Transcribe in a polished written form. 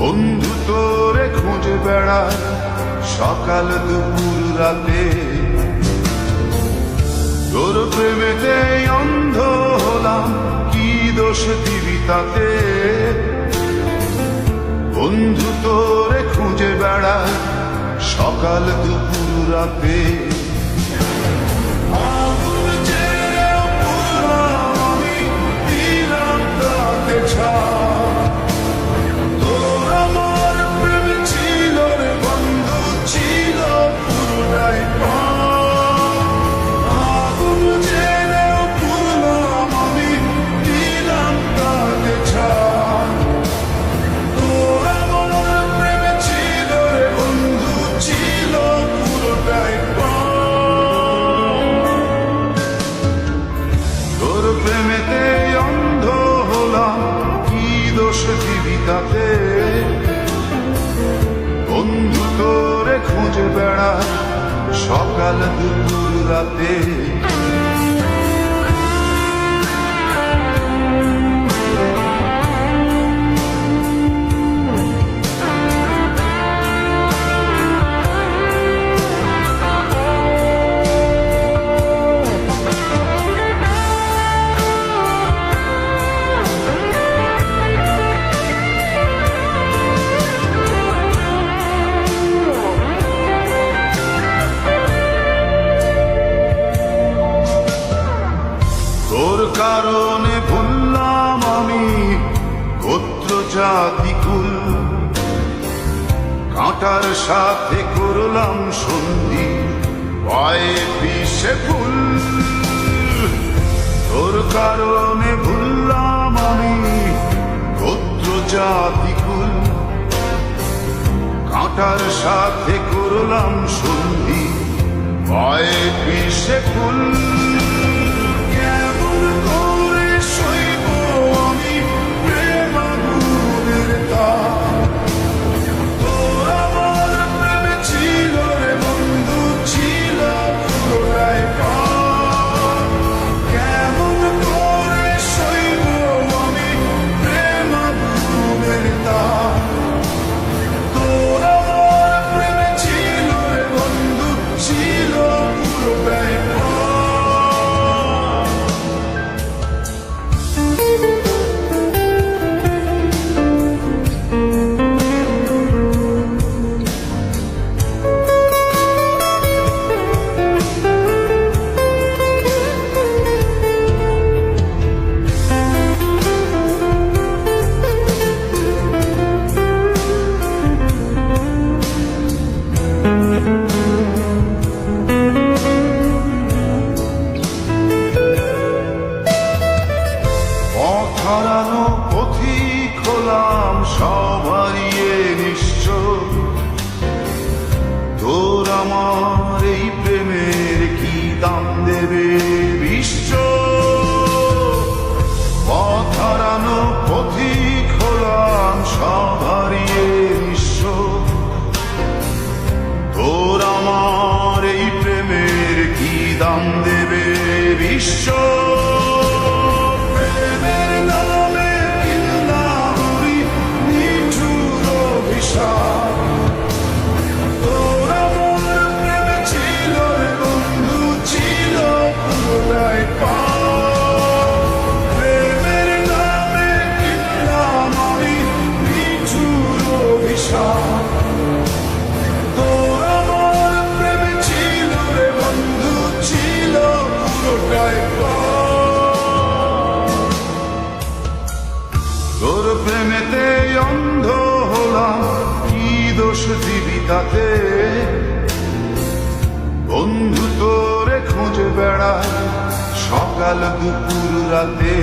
বন্ধু তোরে খুঁজে বেড়ায় সকাল দুপুর রাতে, তোর প্রেমেতে অন্ধ হলাম, কি দোষ দিবি তাতে। বন্ধু তোরে খুঁজে বেড়ায় সকাল দুপুর রাতে। প্রেমেতে অন্ধ হলাম, কি দোষ দিবি তাতে। বন্ধু তোরে খুঁজে বেড়ায় সকাল দুপুর রাতে। তোর কারণে ভুললাম আমি গোত্র জাতি কুল, কাঁটার সাথে করলাম সন্ধি পায়ে পিষে ফুল। তোর কারণে ভুললাম আমি গোত্র জাতি কুল, কাঁটার সাথে করলাম সন্ধি পায়ে পিষে ফুল। হারানো পথিক হলাম সব হারিয়ে নিঃস্ব, তোর আমার এই প্রেমের কি দাম দেবে বিশ্ব। পথ হারানো পথিক হলাম সব হারিয়ে নিঃস্ব, তোর আমার এই প্রেমের কি দাম দেবে বিশ্ব। তোর প্রেমেতে অন্ধ হলাম, কি দোষ দিবি তাতে। বন্ধু তোরে খুঁজে বেড়ায় সকাল দুপুর রাতে।